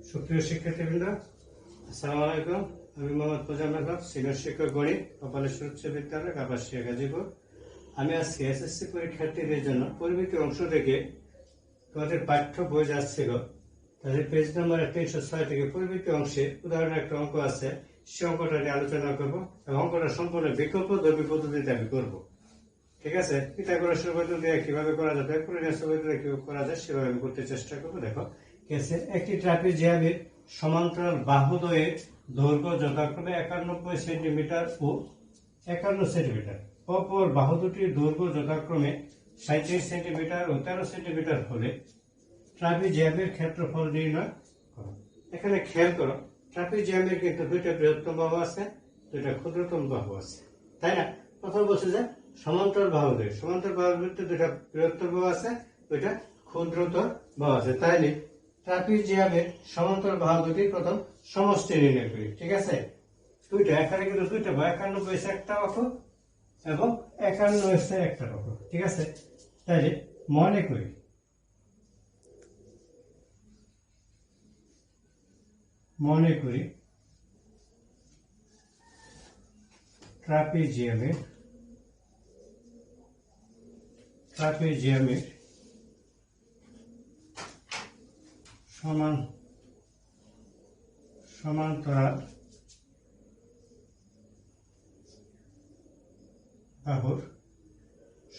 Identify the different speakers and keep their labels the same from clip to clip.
Speaker 1: সুপ্রিয় শিক্ষার্থীবৃন্দ, আসসালামু আলাইকুম। আমি মোহাম্মদ মোজাম্মেল হক, সিনিয়র শিক্ষক গণিত, কপালেশ্বর উচ্চ বিদ্যালয়, কাপাসিয়া, গাজীপুর। আমি আজকে এসএসসি পরীক্ষার্থীদের জন্য পরিমিতি অংশ থেকে তোমাদের পাঠ্য বই যাচ্ছিল তাদের পেজ নাম্বার 306 থেকে পরিমিতি অংশে উদাহরণ একটা অঙ্ক আছে, সে অঙ্কটা নিয়ে আলোচনা করবো এবং অঙ্কটা সম্পূর্ণ বিকল্পধর্মী পদ্ধতিতে আমি করবো। ঠিক আছে, পিথাগোরাসের পদ্ধতি কিভাবে করা যায়, ব্যাকরণের পদ্ধতি কিভাবে করা যায় সেভাবে আমি করতে চেষ্টা করবো। দেখো, একটি ট্রাপিজিয়ামের সমান্তরাল বাহুদ্বয়ের দৈর্ঘ্য যথাক্রমে 91 সেন্টিমিটার ও 51 সেন্টিমিটার। অপর বাহু দুটির দৈর্ঘ্য যথাক্রমে 37 সেন্টিমিটার ও 13 সেন্টিমিটার হলে ট্রাপিজিয়ামের ক্ষেত্রফল নির্ণয় করো। এখানে খেয়াল করো, ট্রাপিজিয়ামের কিন্তু দুইটা বৃহত্তম বাহু আছে, দুইটা ক্ষুদ্রতম বাহু আছে, তাই না? প্রথম বলছে যে সমান্তরাল বাহুদ্বয়, সমান্তরাল বাহুর ভিতরে দুইটা বৃহত্তম বাহু আছে, দুইটা ক্ষুদ্রতর বাহু আছে। তাইলে ট্রাপিজিয়ামের সমান্তরাল বাহু দুটি প্রথম সমষ্টি নির্ণয় করি। ঠিক আছে, দুইটা এখানে কিন্তু দুইটা বাহু, 91 হচ্ছে একটা বাহু এবং 51 হচ্ছে একটা বাহু। ঠিক আছে, তাইলে মনে করি ট্রাপিজিয়ামের সমান্তরাল বাহুর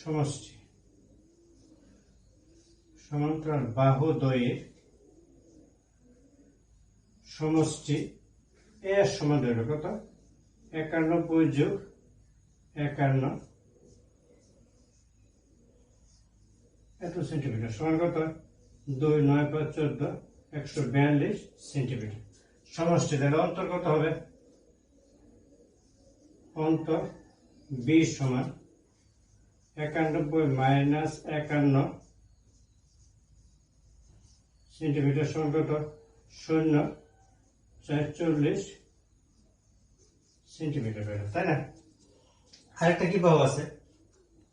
Speaker 1: সমষ্টি, সমান্তরাল বাহুদ্বয়ের সমষ্টি এর সমান হলো কত? 91 যোগ 51 এত সেন্টিমিটার সমান কত? 2 9 5 14 142 সেন্টিমিটার। সমষ্টি তাহলে অন্তর কত হবে? অন্তর 20 সমান 91 মাইনাস 51 সেন্টিমিটার সমান কত? 0 440 সেন্টিমিটার, তাই না? আরেকটা কি বাহু আছে?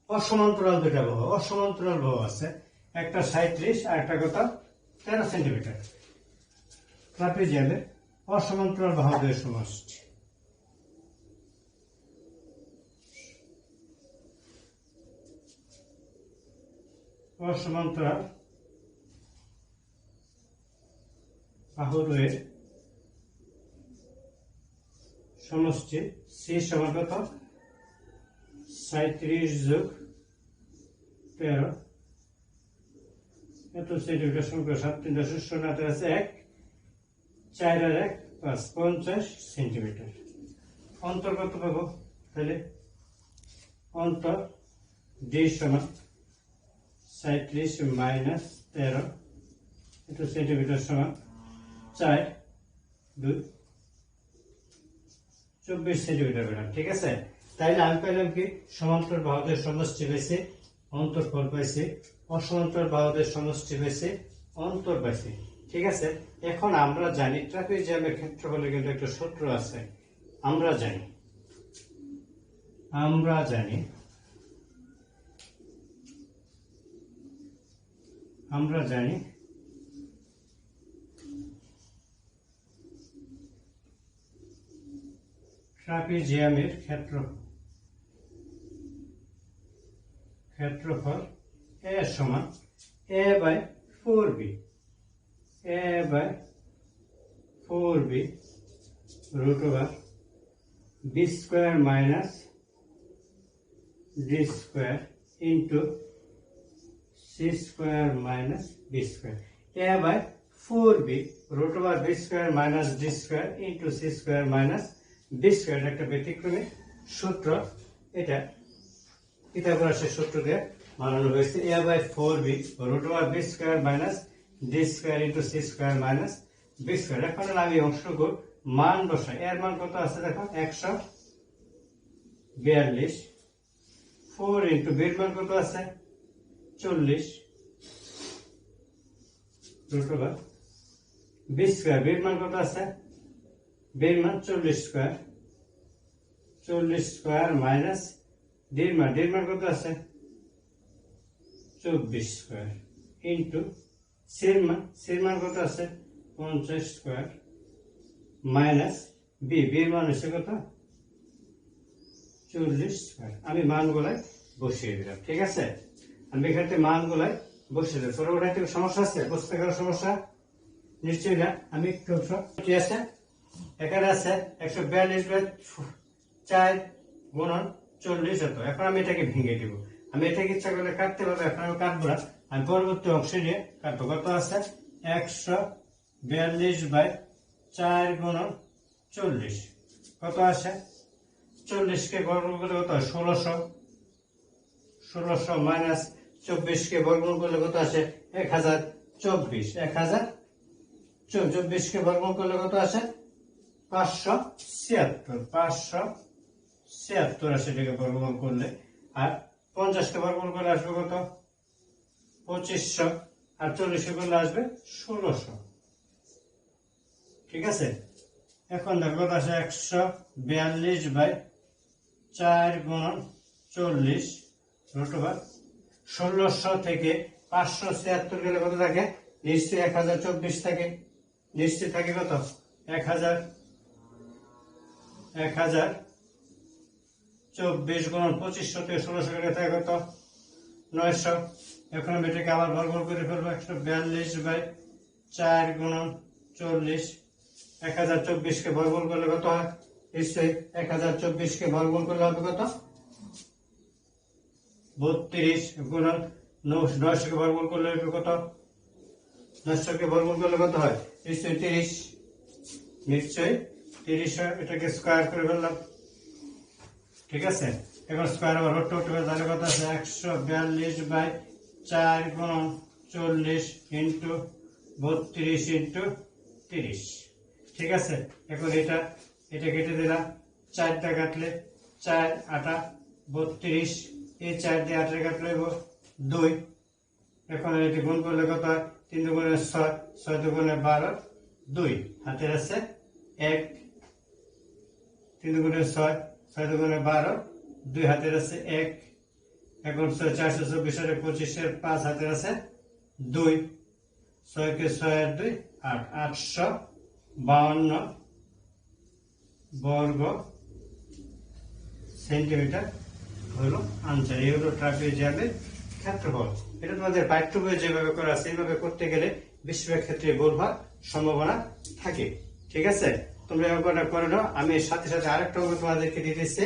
Speaker 1: অসমান্তরাল দুটা বাহু, অসমান্তরাল বাহু আছে, একটা 37 আর একটা কত? 13 সেন্টিমিটার। ট্রাপিজিয়ামের অসমান্তরাল বাহুদ্বয়ের সমষ্টি, অসমান্তরাল বাহুদ্বয়ের সমষ্টি সি সমান কত? 37 যোগ 13 এত সেন্টিমিটার সংখ্যা 7 3 0 আছে 1 4 আর 1 5 50 সেন্টিমিটার। অন্তর কত পাবো? তাহলে অন্তর ডি সমান 37 মাইনাস 13 এত সেন্টিমিটার সমান 4 2 24 সেন্টিমিটার পেলাম। ঠিক আছে, তাইলে আমি পেলাম কি? সমান্তরাল বাহুদের সমষ্টি পেয়েছি, অন্তরফল পাইছি, অসমান্তরাল বাহুদের সমষ্টি পেয়েছি, অন্তর পাইছি। ঠিক আছে, এখন আমরা জানি ট্রাপিজিয়ামের ক্ষেত্রফলের কিন্তু একটা সূত্র আছে। আমরা জানি ট্রাপিজিয়ামের ক্ষেত্রফল এ সমান a by 4b, root over b square minus d square into c square minus b square. a by 4b root over b square minus d square into c square minus b square একটা ব্যতিক্রমী সূত্র, এটা পিথাগোরাসের সূত্র দিয়ে বানানো হয়েছে। a by 4b root over b square minus d square into c square minus b square. এখন আমি অংশটুকু মান বসাই। এর মান কত আছে দেখো? 142। 4 ইন্টু b এর মান কত আছে? 40 root over b square. b এর মান কত আছে? b এর মান 40 স্কোয়ার মাইনাস d এর মান কত আছে? 24 স্কোয়ার ইন্টু সির মান কত আছে? 50 স্কয়ার মাইনাস বি, বি এর মান হচ্ছে কত 40 স্কয়ার। আমি মানগুলাই বসিয়ে দিলাম। ঠিক আছে, আমি এখানে মানগুলাই বসিয়ে দিলাম। পরবর্তী সমস্যা আছে, বুঝতে গেল সমস্যা নিশ্চয়ই না। আমি একটু কি আছে এখানে আছে 142/4 গুণন 40 হতো। এখন আমি এটাকে ভেঙে দিব। আমি এটাকে ইচ্ছা করলে কাটতে পারবো, এখন আমি কাটবো না। আমি পরবর্তী অংশে নিয়ে কাটবো। কত আছে 142/4 গুণন 40 কত আসে 40 কে বর্গমূল করলে কত হয় 1600, 1600 মাইনাস 24 কে বর্গমূল করলে কত আসে 1024, 1024 কে বর্গমূল করলে কত আসে 576, 576 আসে এটাকে বর্গমূল করলে। আর 50 কে বর্গমূল করলে আসবে কত 2500, আর 40 কে করলে আসবে 1600। ঠিক আছে, এখন দেখো কত আসে 142/4 গুণন 40 রুট ওভার 1600 থেকে 576 গেলে কত থাকে নিশ্চয়ই 1024 থাকে। নিশ্চয়ই থাকে কত 1024 গুণন 2500 থেকে 1600 গেলে থাকে কত 900। এখন আমি এটাকে আবার বর্গমূল করে ফেলবো 142/4 গুণন 40, 1024 কে বর্গমূল করলে কত হয় নিশ্চয়ই 1024 কে বর্গমূল করলে হবে কত 32 গুণন 900 কে বর্গমূল করলে হবে কত 900 কে বর্গমূল করলে কত হয় নিশ্চয়ই 30, নিশ্চয়ই 30 হয়। এটাকে স্কয়ার করে ফেললাম। ঠিক আছে, এখন স্কয়ার আবার রুট করতে হবে, তাহলে কত আছে 142/4 গুণন 40 ইন্টু 32 ইন্টু 30। ঠিক আছে, এখন এটা কেটে দিলাম, 4টা কাটলে 4 8 32, এই 4 দিয়ে 8 কাটলে 2। এখন এটি গুণ করলে কত হয় 3 দুগুণে 6, 6 দুগুণে 12, 2 হাতের আছে 1, 3 দুগুণে 6, 6 দুগুণে 12, 2 হাতের আছে 1। এখন 424 আর 25 এর 5 হাতের আছে 2, 6 কে 6 আর 2 8, 852 বর্গ সেন্টিমিটার হলো আনসার। এই হলো ট্রাপিজিয়ামের ক্ষেত্রফল। এটা তোমাদের পাঠ্য বইয়ে যেভাবে করা আছে এইভাবে করতে গেলে বেশিরভাগ ক্ষেত্রে ভুল হওয়ার সম্ভাবনা থাকে। ঠিক আছে, তোমরা অঙ্কটা করে নাও। আমি সাথে সাথে আরেকটা অঙ্ক তোমাদেরকে দিতেছি,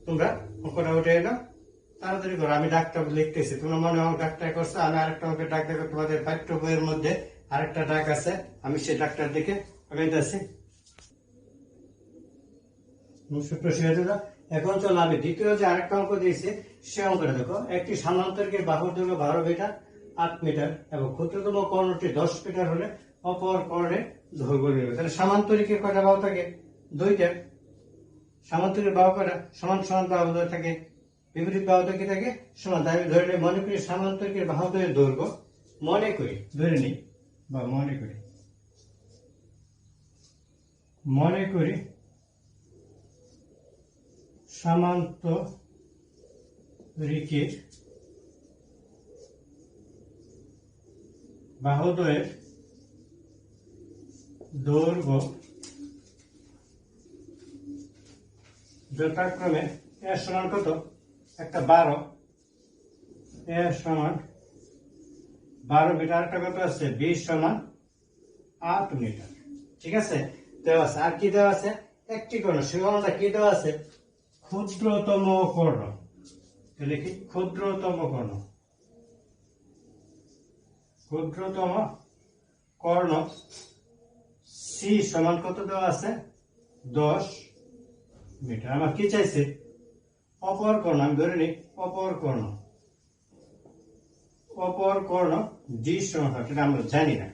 Speaker 1: তোমরা অঙ্কটা উঠে নাও, তাড়াতাড়ি করো। আমি ডাকটা লিখতেছি, তোমরা মনে হয় ডাকটা করছো। আমি আরেকটা অঙ্কের ডাক দেখো, তোমাদের পাঠ্য বইয়ের মধ্যে আরেকটা ডাক আছে, আমি সেই ডাকটার দিকে আগাইতেছি। এখন চলো আমি দ্বিতীয় যে আরেকটা অঙ্ক দিয়েছি সে অঙ্কটা দেখো। একটি সামান্তরিকের বাহুর দৈর্ঘ্য 12 মিটার 8 মিটার এবং ক্ষুদ্রতম কর্ণটি 10 মিটার হলে অপর কর্ণের দৈর্ঘ্য নির্ণয়। তাহলে সামান্তরিকের কয়টা বাহু থাকে 2টা। সামান্তরিক বাহু কয়টা সমান সমান বাহু থাকে, বিপরীত বাহু কি থাকে সমান। তাই আমি ধরে নিই, মনে করি সামান্তরিকের বাহুদ্বয়ের দৈর্ঘ্য, মনে করি ধরে নিই বা মনে করি সামান্তরিকের বাহুদ্বয়ের দৈর্ঘ্য যথাক্রমে এর সমান কত একটা 12, এর সমান 12 মিটার, একটা কত আছে 20 সমান 8 মিটার। ঠিক আছে, দেওয়া আছে। আর কি দেওয়া আছে একটি কর্ণ, সে কর্ণটা কি দেওয়া আছে ক্ষুদ্রতম কর্ণ। লিখি ক্ষুদ্রতম কর্ণ, ক্ষুদ্রতম কর্ণ সি সমান কত দেওয়া আছে 10 মিটার। আমার কি চাইছে অপর কর্ণ, আমি ধরে নিই অপর কর্ণ ডি সমান এটা আমরা জানি না।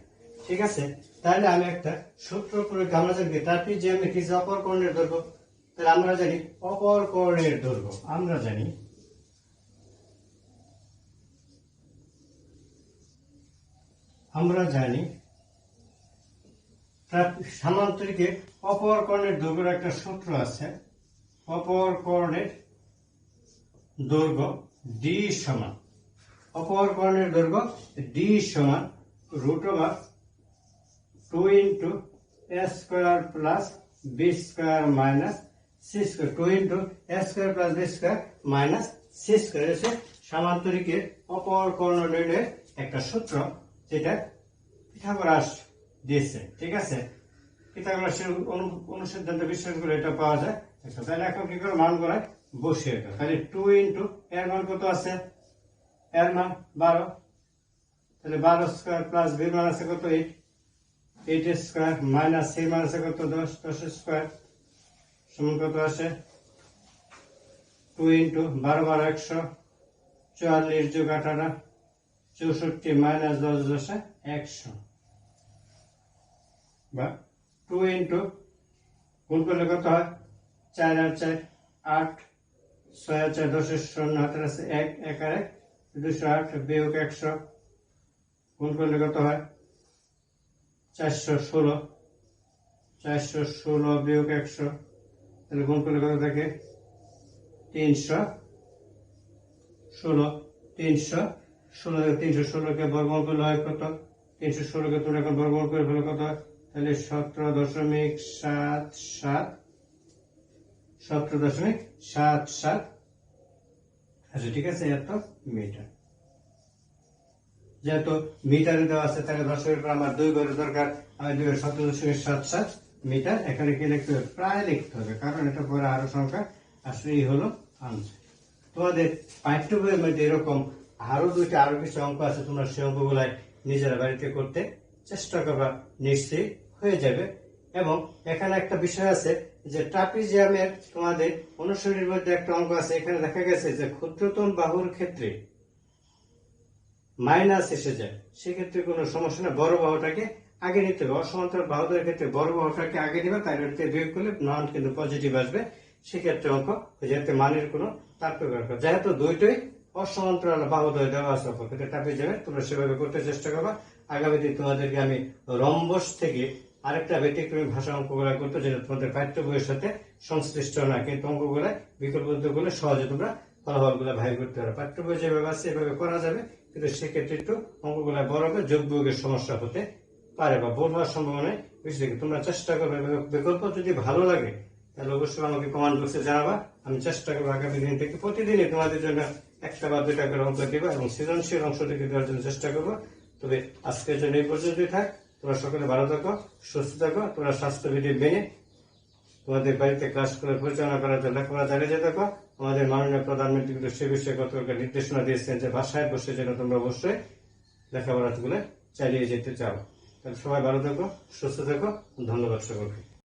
Speaker 1: ঠিক আছে, তাহলে আমি একটা সূত্র প্রয়োগ, আমরা জানি ট্রাপিজিয়ামে কি অপর কর্ণের দৈর্ঘ্য। তাহলে আমরা জানি অপর কর্ণের দৈর্ঘ্য, আমরা জানি সামান্তরিকের অপর কর্ণের দৈর্ঘ্যের একটা সূত্র আছে। অপর কর্ণের দৈর্ঘ্য ডি সমান, অপর কর্ণের দৈর্ঘ্য ডি সমান √/, 2 into a square plus b square minus c square, 2 into a square plus b square minus c square হচ্ছে সামান্তরিকের অপর কর্ণ নির্ণয়ের একটা সূত্র, যেটা পিথাগোরাস দিয়েছে। ঠিক আছে, পিথাগোরাসের অনুসিদ্ধান্ত বিশ্বাস করে এটা পাওয়া যায়। তাহলে এখন কি করে মান করে বসিয়ে দাও। তাহলে 2 into এর মান কত আছে, এর মান 12, তাহলে 12 স্কয়ার প্লাস b মান আছে কত 8, 8 স্কয়ার মাইনাস c মান আছে কত 10, 10 স্কয়ার সমান কত আসে 2 into 12 12 100, 44 যোগ 18 64 মাইনাস 10 10 100, বা 2 into গুণ করলে কত হয় 4 আর 4 8, 6 আর 4 10 শূন্য হাতের আছে 1 1 আর 1 208 বিয়োগ 100 গুণ করলে কত হয় 416, 416 বিয়োগ 100, তাহলে গুণ করলে কত থাকে 316, 316 কে বর্গমূল করলে হয় কত, 316 কে তোমরা এখন বর্গমূল করে ফেলো কত, তাহলে 17.77 আচ্ছা ঠিক আছে, এত মিটার। যেহেতু মিটারে দেওয়া আছে তাহলে দশকের পর আমার 2 ঘরের দরকার, আমি 17.77 মিটার। এখানে কি লিখতে হবে, প্রায় লিখতে হবে, কারণ এটা পরে আরো সংখ্যা আসলে এই হলো আনসার। তোমাদের পাঠ্য বইয়ের মধ্যে এরকম আরো কিছু অঙ্ক আছে, তোমরা সেই অঙ্কগুলাই নিজেরা বাড়িতে করতে চেষ্টা করবা, নিশ্চয়ই হয়ে যাবে। এবং এখানে একটা বিষয় আছে যে ট্রাপিজিয়ামের তোমাদের অনুশীলনীর মধ্যে একটা অঙ্ক আছে, এখানে দেখা গেছে যে ক্ষুদ্রতম বাহুর ক্ষেত্রে মাইনাস এসে যায়, সেক্ষেত্রে কোনো সমস্যা না, বড় বাহুটাকে আগে নিতে হবে। অসমান্তরাল বাহুদের ক্ষেত্রে বড় বাহুটাকে আগে নিবে, তাই বিয়োগ করলে মান কিন্তু পজিটিভ আসবে, সেক্ষেত্রে অঙ্ক যাতে মানের কোনো তাৎপর্য রাখবে। যেহেতু দুইটাই অসমান্তরাল বাহুদ্বয় দেওয়া আছে অপরক্ষেত্রে ট্রাপিজিয়ামে, তোমরা সেভাবে করতে চেষ্টা করবা। আগামী দিন তোমাদেরকে আমি রম্বস থেকে আরেকটা ব্যতিক্রমী ভাষা অঙ্কগুলা করতে, যেটা তোমাদের পাঠ্য বইয়ের সাথে সংশ্লিষ্ট না, কিন্তু অঙ্কগুলা বিকল্প করলে সহজে তোমরা ফলাফলগুলা ভাই করতে পারো। পাঠ্য বই যেভাবে আছে এভাবে করা যাবে, কিন্তু সেক্ষেত্রে একটু অঙ্কগুলা বড় হবে, যোগ বিয়োগের সমস্যা হতে পারে বা ভুল হওয়ার সম্ভাবনা বেশি থাকে। তোমরা চেষ্টা করবে, বিকল্প যদি ভালো লাগে তাহলে অবশ্যই আমাকে কমেন্ট বক্সে জানাবা। আমি চেষ্টা করবো আগামী দিন থেকে প্রতিদিনই তোমাদের জন্য একটা বা দুটা করে অঙ্ক দিব এবং সৃজনশীল অংশ থেকে দেওয়ার জন্য চেষ্টা করবো। তবে আজকের জন্য এই পর্যন্তই থাক। তোমরা সকলে ভালো থাকো, সুস্থ থাকো, তোমরা স্বাস্থ্যবিধি মেনে তোমাদের বাড়িতে ক্লাস করে পরিচালনা করার জন্য লেখাপড়া চালিয়ে যেতে থাকো। আমাদের মাননীয় প্রধানমন্ত্রী কিন্তু সে বিষয়ে কত নির্দেশনা দিয়েছেন যে বাসায় বসে যেন তোমরা অবশ্যই লেখাপড়াগুলো চালিয়ে যেতে চাও। তাহলে সবাই ভালো থাকো, সুস্থ থাকো, ধন্যবাদ সকলকে।